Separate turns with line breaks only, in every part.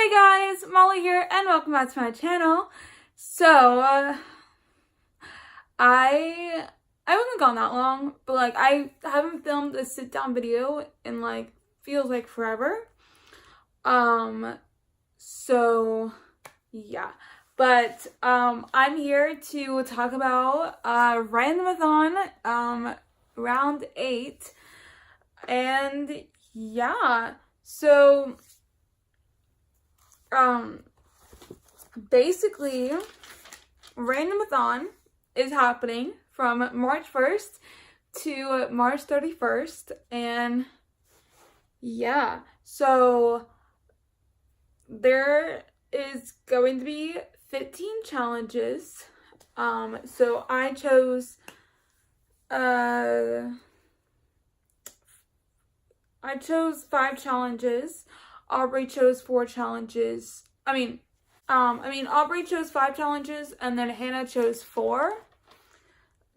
Hey guys, Molly here and welcome back to my channel. So, I haven't gone that long, but like I haven't filmed a sit down video in like feels like forever. So yeah. But I'm here to talk about Randomathon round 8. And yeah. So basically Randomathon is happening from March 1st to March 31st, and yeah, so there is going to be 15 challenges. So I chose 5 challenges. Aubrey chose 4 challenges. Aubrey chose 5 challenges, and then Hannah chose 4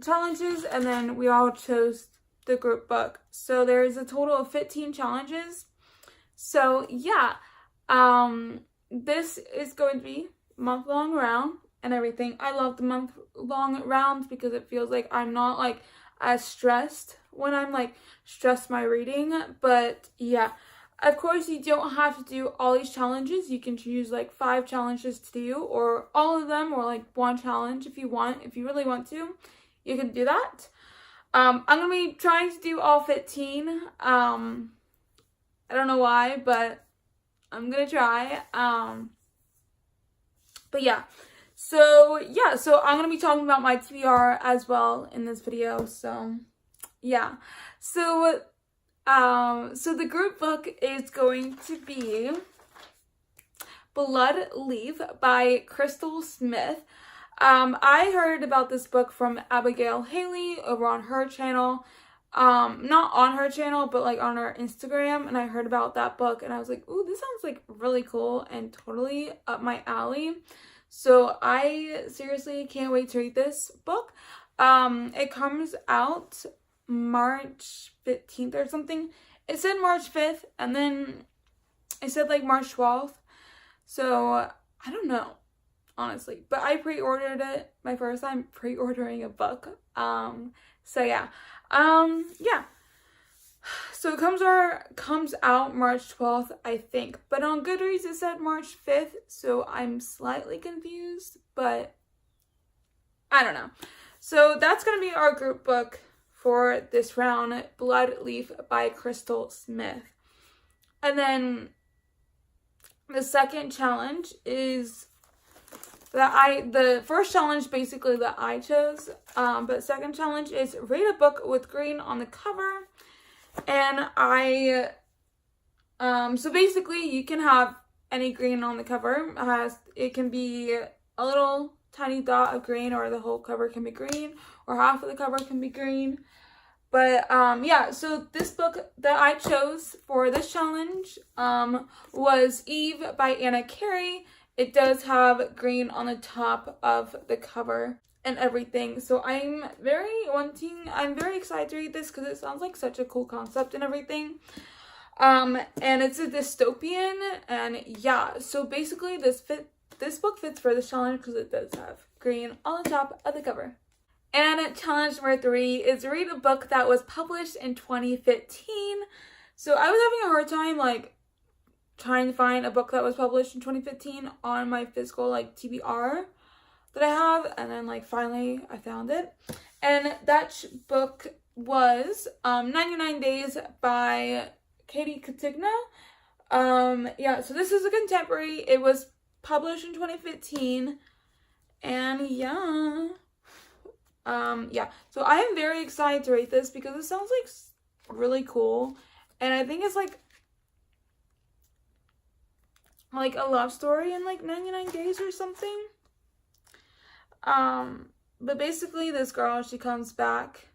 challenges, and then we all chose the group book. So there's a total of 15 challenges. So yeah, this is going to be month-long round and everything. I love the month-long rounds because it feels like I'm not like as stressed when I'm like stressed my reading. But yeah, of course you don't have to do all these challenges. You can choose like 5 challenges to do, or all of them, or like 1 challenge if you want. If you really want to, you can do that. I'm gonna be trying to do all 15. I don't know why, but I'm gonna try. But yeah. So I'm gonna be talking about my TBR as well in this video. So yeah. So the group book is going to be Bloodleaf by Crystal Smith. I heard about this book from Abigail Haley over on her channel. Not on her channel, but like on her Instagram, and I heard about that book and I was like, ooh, this sounds like really cool and totally up my alley. So I seriously can't wait to read this book. It comes out March 15th or something. It said March 5th, and then it said like March 12th. So I don't know, honestly, but I pre-ordered it. My first time pre-ordering a book. So yeah. So it comes out March 12th, I think. But on Goodreads it said March 5th, so I'm slightly confused, but I don't know. So that's going to be our group book for this round, Bloodleaf by Crystal Smith. And then the second challenge is the first challenge basically that I chose, but second challenge is read a book with green on the cover. And so basically you can have any green on the cover. It can be a little tiny dot of green, or the whole cover can be green, or half of the cover can be green. But yeah, so this book that I chose for this challenge was Eve by Anna Carey. It does have green on the top of the cover and everything. So I'm very excited to read this because it sounds like such a cool concept and everything. And it's a dystopian, and yeah, so basically this book fits for this challenge because it does have green on the top of the cover. And challenge number 3 is read a book that was published in 2015. So I was having a hard time like trying to find a book that was published in 2015 on my physical like TBR that I have, and then like finally I found it. And that book was 99 Days by Katie Katigna. Yeah, so this is a contemporary. It was published in 2015, and yeah. So I am very excited to read this because it sounds like really cool, and I think it's like a love story in like 99 days or something. But basically this girl, she comes back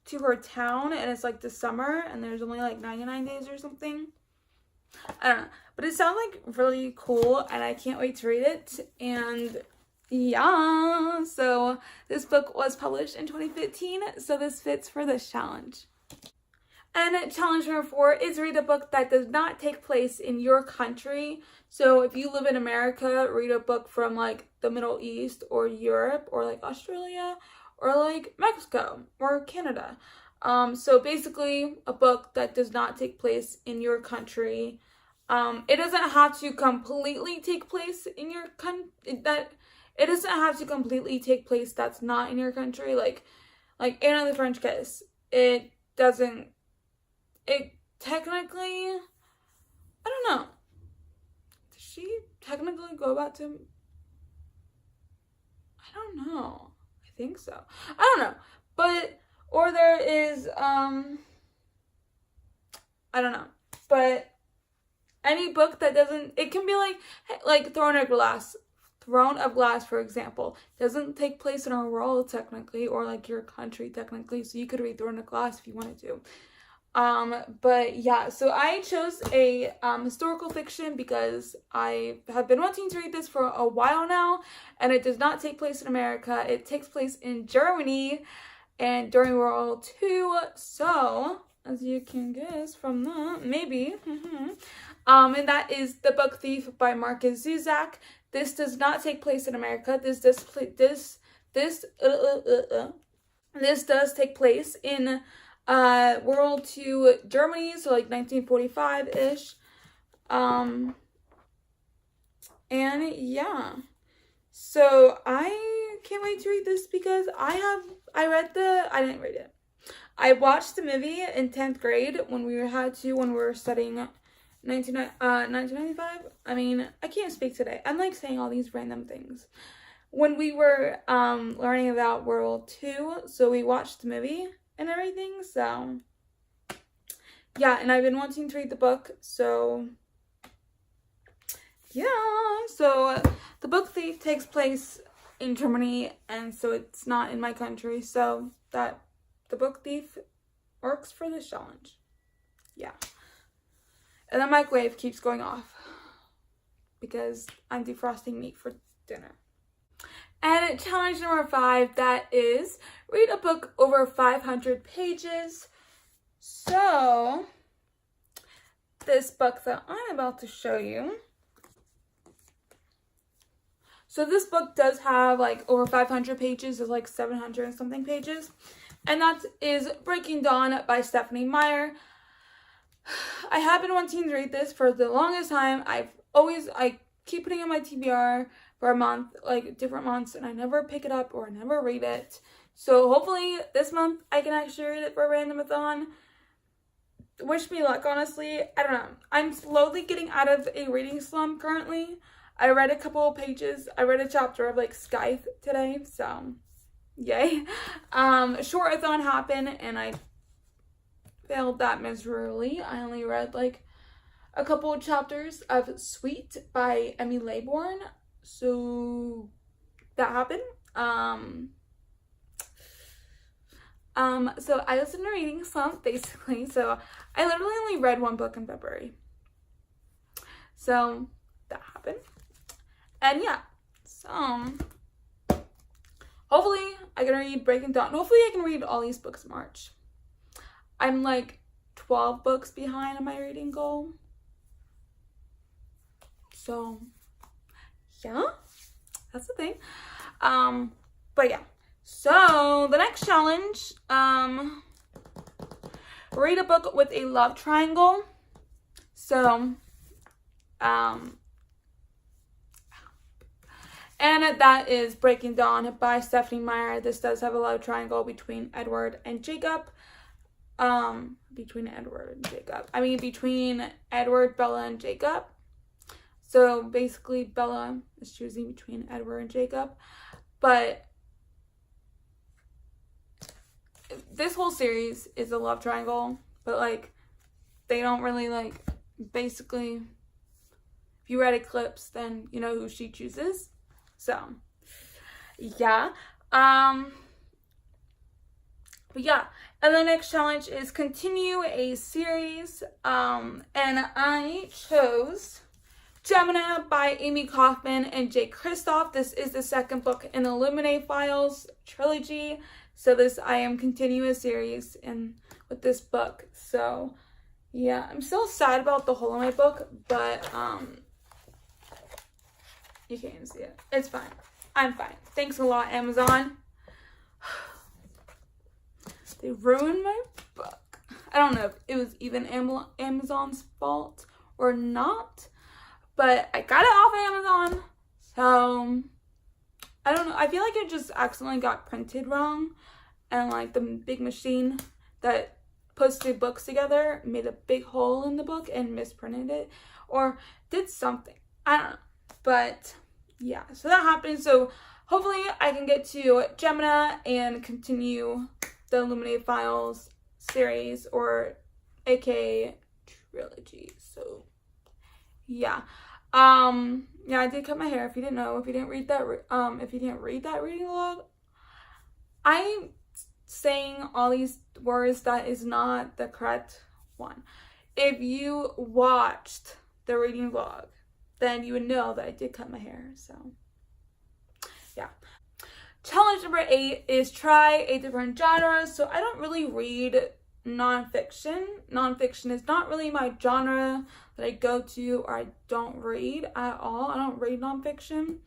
to her town, and it's like the summer, and there's only like 99 days or something. I don't know, but it sounds like really cool, and I can't wait to read it. And yeah, so this book was published in 2015, so this fits for this challenge. And challenge number 4 is read a book that does not take place in your country. So if you live in America, read a book from like the Middle East or Europe or like Australia or like Mexico or Canada. So basically a book that does not take place in your country. It doesn't have to completely take place in your it doesn't have to completely take place that's not in your country. Like Anna the French Kiss. It technically, I don't know. Does she technically go back to, I don't know. I think so. I don't know. But, or there is, I don't know. But any book that doesn't, it can be like Throne of Glass, for example, doesn't take place in our world technically, or like your country technically, so you could read Throne of Glass if you wanted to. But yeah, so I chose a historical fiction because I have been wanting to read this for a while now, and it does not take place in America. It takes place in Germany and during World War II. So, as you can guess from that, maybe. And that is The Book Thief by Marcus Zuzak. This does not take place in America. This does take place in World II Germany, so like 1945-ish. And yeah. So I can't wait to read this because I didn't read it. I watched the movie in 10th grade when we were studying 1995. I mean, I can't speak today. I'm like saying all these random things. When we were learning about World II, so we watched the movie and everything, so yeah, and I've been wanting to read the book, so yeah. So The Book Thief takes place in Germany, and so it's not in my country, so that The Book Thief works for this challenge. Yeah. And the microwave keeps going off because I'm defrosting meat for dinner. And challenge number 5, that is read a book over 500 pages. So this book that I'm about to show you. So this book does have like over 500 pages. It's like 700 and something pages. And that is Breaking Dawn by Stephanie Meyer. I have been wanting to read this for the longest time. I keep putting in my TBR for a month, like different months, and I never pick it up or I never read it. So hopefully this month I can actually read it for a Randomathon. Wish me luck, honestly. I don't know. I'm slowly getting out of a reading slump currently. I read a couple of pages. I read a chapter of like Scythe today, so yay. Short-a-thon happened and I failed that miserably. I only read like a couple of chapters of Sweet by Emmy Laybourne. So that happened. So I was in a reading slump basically. So I literally only read one book in February. So that happened. And yeah. So hopefully I can read Breaking Dawn. Hopefully I can read all these books in March. I'm like 12 books behind on my reading goal. So yeah, that's the thing. But yeah. So the next challenge, read a book with a love triangle. So, and that is Breaking Dawn by Stephanie Meyer. This does have a love triangle between Edward and Jacob. Between Edward, Bella, and Jacob. So basically Bella is choosing between Edward and Jacob. But this whole series is a love triangle. But like, they don't really like, basically, if you read Eclipse, then you know who she chooses. So, yeah. But yeah, and the next challenge is continue a series, and I chose Gemina by Amy Kaufman and Jake Kristoff. This is the second book in the Illuminate Files trilogy, so I am continuing a series in with this book. So yeah, I'm still sad about the hole in my book, but you can't even see it. It's fine. I'm fine. Thanks a lot, Amazon. They ruined my book. I don't know if it was even Amazon's fault or not, but I got it off Amazon. So I don't know. I feel like it just accidentally got printed wrong, and like the big machine that puts the books together made a big hole in the book and misprinted it or did something. I don't know. But yeah, so that happened. So hopefully I can get to Gemini and continue the Illuminated Files series, or aka trilogy. So yeah. Yeah, I did cut my hair. If you didn't know, if you didn't read that reading log, I'm saying all these words that is not the correct one. If you watched the reading vlog, then you would know that I did cut my hair. So yeah. Challenge number 8 is try a different genre. So I don't really read nonfiction. Nonfiction is not really my genre that I go to, or I don't read at all. I don't read nonfiction.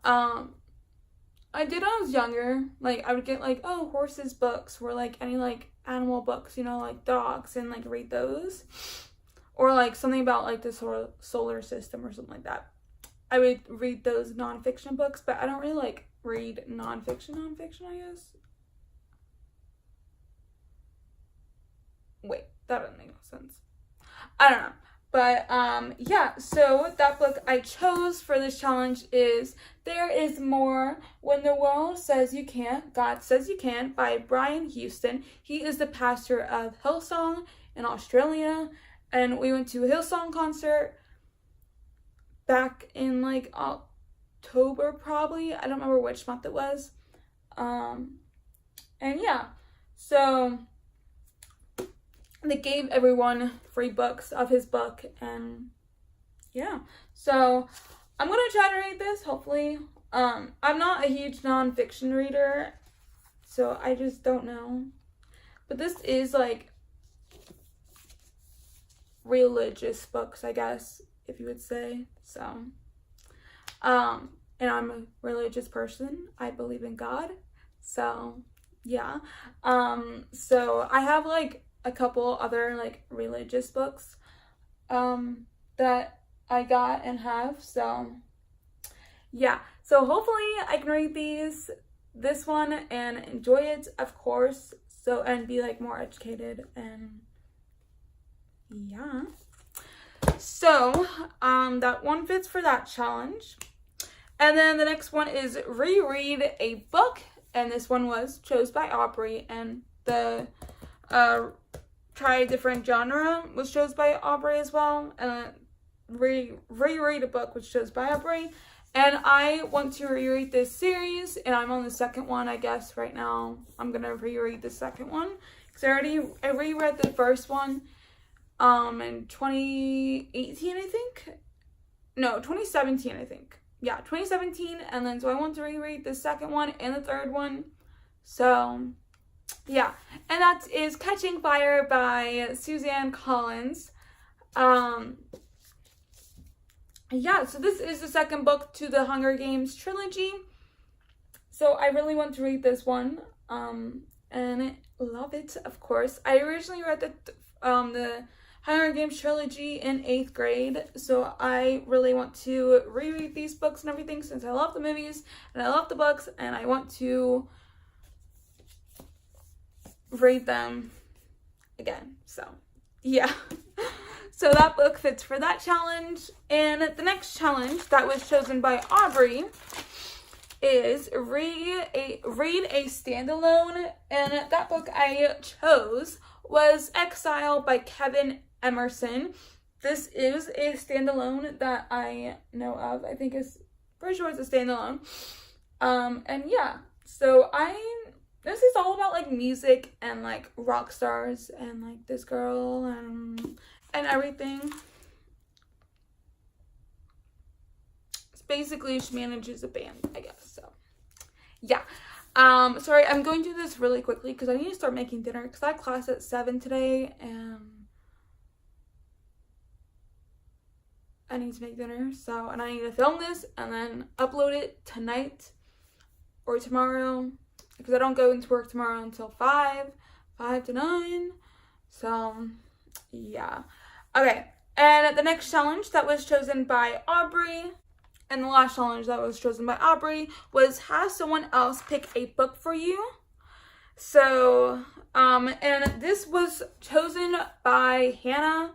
I did when I was younger. Like, I would get like, oh, horses books, or like any like animal books, you know, like dogs, and like read those, or like something about like the solar system or something like that. I would read those nonfiction books, but I don't really like read nonfiction, I guess. Wait, that doesn't make no sense. I don't know. But yeah, so that book I chose for this challenge is There Is More When the World Says You Can't, God Says You Can by Brian Houston. He is the pastor of Hillsong in Australia, and we went to a Hillsong concert back in like October probably. I don't remember which month it was. And yeah, so they gave everyone free books of his book, and yeah, so I'm gonna try to read this, hopefully. I'm not a huge nonfiction reader, so I just don't know, but this is like religious books, I guess, if you would say. So and I'm a religious person. I believe in God, so yeah. So I have like a couple other like religious books that I got and have, so yeah, so hopefully I can read this one and enjoy it, of course, so, and be like more educated, and yeah, so that one fits for that challenge. And then the next one is reread a book, and this one was chose by Aubrey, and the try a different genre was chose by Aubrey as well, and reread a book was chose by Aubrey. And I want to reread this series, and I'm on the second one, I guess, right now. I'm gonna reread the second one because I reread the first one in 2018, I think. No, 2017, I think. Yeah, 2017, and then so I want to reread the second one and the third one. So yeah, and that is Catching Fire by Suzanne Collins. Yeah, so this is the second book to the Hunger Games trilogy. So I really want to read this one, and love it, of course. I originally read the Hunger Games trilogy in 8th grade, so I really want to reread these books and everything since I love the movies and I love the books, and I want to read them again. So yeah. So that book fits for that challenge. And the next challenge that was chosen by Aubrey is read a standalone, and that book I chose was Exile by Kevin Emerson. This is a standalone that I know of. I think it's pretty sure it's a standalone. And yeah, so this is all about like music and like rock stars and like this girl and everything. It's basically she manages a band, I guess. So yeah. Sorry, I'm going to do this really quickly because I need to start making dinner because I have class at 7 today and I need to make dinner. So, and I need to film this and then upload it tonight or tomorrow because I don't go into work tomorrow until 5 to 9. So, yeah. Okay, and the next challenge that was chosen by Aubrey, and the last challenge that was chosen by Aubrey was have someone else pick a book for you. So, and this was chosen by Hannah.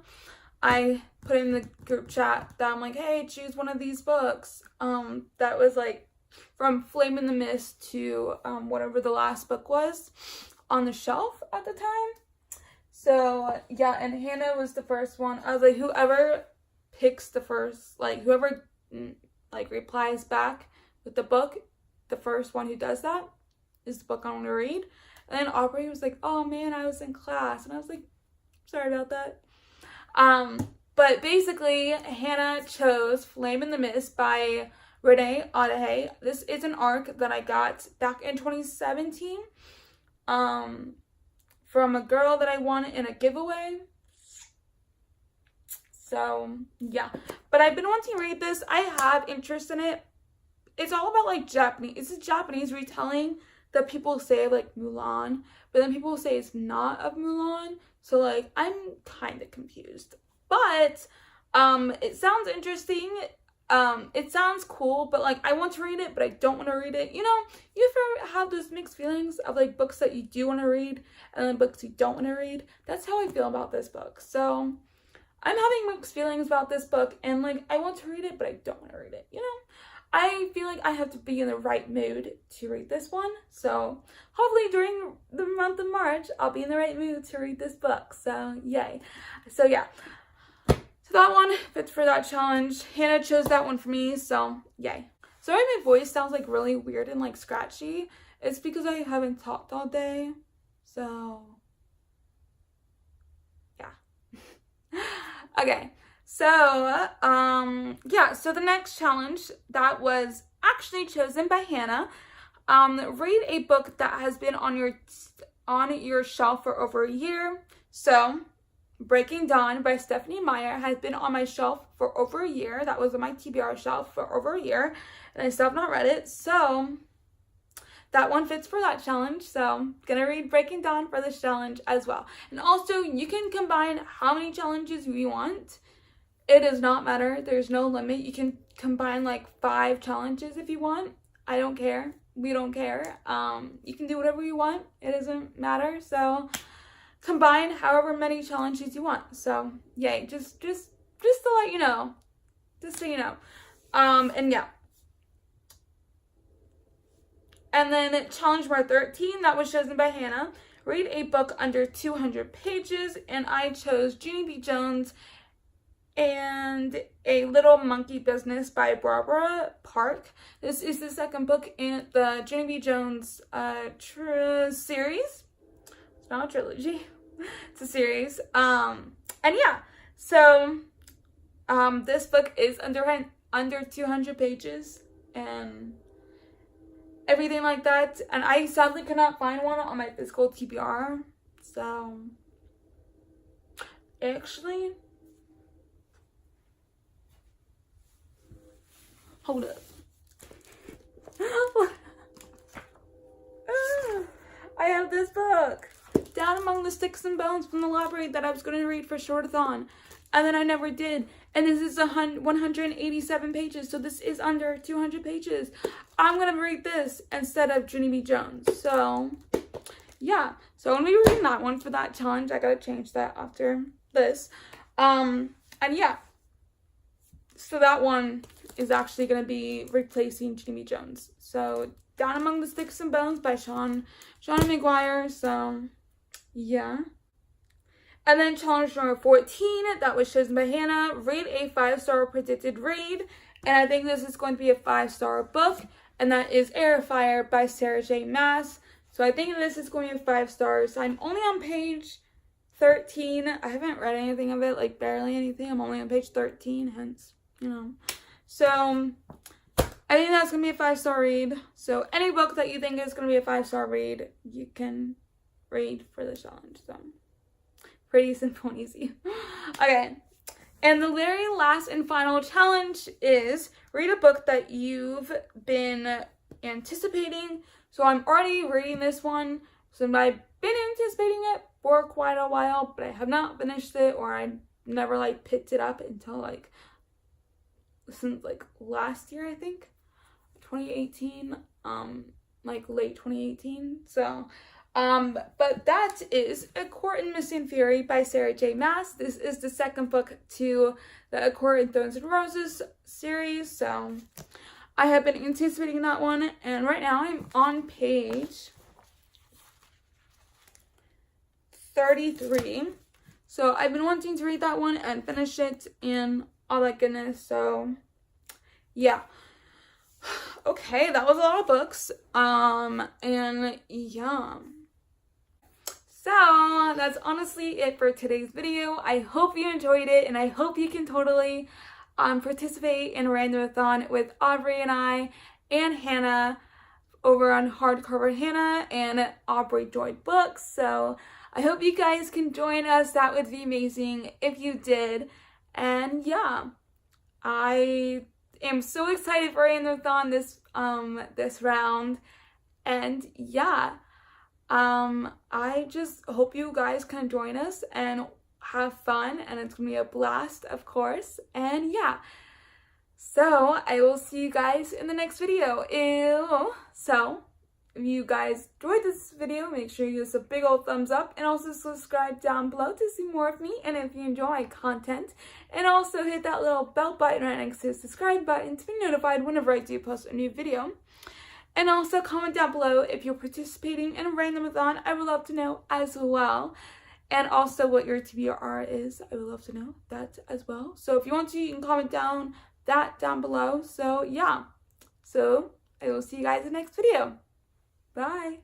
I put in the group chat that I'm like, hey, choose one of these books. That was like from Flame in the Mist to whatever the last book was on the shelf at the time. So, yeah, and Hannah was the first one. I was like, whoever picks the first, like, whoever, like, replies back with the book, the first one who does that is the book I want to read. And then Aubrey was like, oh, man, I was in class. And I was like, sorry about that. But basically, Hannah chose Flame in the Mist by Renee Odahe. This is an arc that I got back in 2017. From a girl that I won in a giveaway. So, yeah. But I've been wanting to read this. I have interest in it. It's all about, like, Japanese. It's a Japanese retelling that people say, like, Mulan. But then people say it's not of Mulan. So, like, I'm kind of confused. But, it sounds interesting. It sounds cool, but, like, I want to read it, but I don't want to read it. You know, you ever have those mixed feelings of, like, books that you do want to read and then books you don't want to read? That's how I feel about this book. So, I'm having mixed feelings about this book, and, like, I want to read it, but I don't want to read it, you know? I feel like I have to be in the right mood to read this one. So, hopefully during the month of March, I'll be in the right mood to read this book. So, yay. So, yeah. So that one fits for that challenge. Hannah chose that one for me, so yay. Sorry my voice sounds like really weird and like scratchy. It's because I haven't talked all day. So yeah. Okay. So yeah, so the next challenge that was actually chosen by Hannah. Read a book that has been on your shelf for over a year. So Breaking Dawn by Stephanie Meyer has been on my shelf for over a year. That was on my TBR shelf for over a year, and I still have not read it. So that one fits for that challenge. So I'm gonna read Breaking Dawn for this challenge as well. And also, you can combine how many challenges you want. It does not matter. There's no limit. You can combine like 5 challenges if you want. I don't care. We don't care. You can do whatever you want. It doesn't matter. So combine however many challenges you want. So yay, just to let you know, just so you know. And yeah. And then challenge number 13, that was chosen by Hannah. Read a book under 200 pages, and I chose Jeannie B. Jones and A Little Monkey Business by Barbara Park. This is the second book in the Jeannie B. Jones series. It's not a trilogy. It's a series. And yeah, so this book is under 200 pages and everything like that. And I sadly could not find one on my physical TBR. So actually, hold up. I have this book, Down Among the Sticks and Bones, from the library that I was going to read for Shortathon, and then I never did. And this is 187 pages, so this is under 200 pages. I'm going to read this instead of Jeannie B. Jones. So, yeah. So I'm going to be reading that one for that challenge. I got to change that after this. And yeah. So that one is actually going to be replacing Jeannie B. Jones. So Down Among the Sticks and Bones by Sean McGuire. So yeah. And then challenge number 14, that was chosen by Hannah. Read a 5-star predicted read. And I think this is going to be a 5-star book. And that is Air Fire by Sarah J. Maas. So I think this is going to be 5 stars. I'm only on page 13. I haven't read anything of it, like barely anything. I'm only on page 13, hence, you know. So, I think that's going to be a 5-star read. So any book that you think is going to be a 5-star read, you can read for the challenge. So pretty simple and easy. Okay. And the very last and final challenge is read a book that you've been anticipating. So I'm already reading this one. So I've been anticipating it for quite a while, but I have not finished it, or I never like picked it up until like since like last year, I think. 2018, like late 2018. So, but that is A Court in Mist and Fury by Sarah J. Maas. This is the second book to the A Court in Thorns and Roses series. So, I have been anticipating that one, and right now I'm on page 33. So, I've been wanting to read that one and finish it and all that goodness. So, yeah. Okay, that was a lot of books. And yeah. So that's honestly it for today's video. I hope you enjoyed it, and I hope you can totally participate in Randomathon with Aubrey and I and Hannah over on Hardcover Hannah and Aubrey Joy Books. So I hope you guys can join us. That would be amazing if you did. And yeah, I am so excited for Randomathon this round, and yeah, I just hope you guys can join us and have fun, and it's gonna be a blast, of course. And yeah, so I will see you guys in the next video. So if you guys enjoyed this video, make sure you give us a big old thumbs up, and also subscribe down below to see more of me, and if you enjoy my content, and also hit that little bell button right next to the subscribe button to be notified whenever I do post a new video. And also comment down below if you're participating in a Randomathon. I would love to know as well. And also what your TBR is. I would love to know that as well. So if you want to, you can comment down below. So yeah. So I will see you guys in the next video. Bye.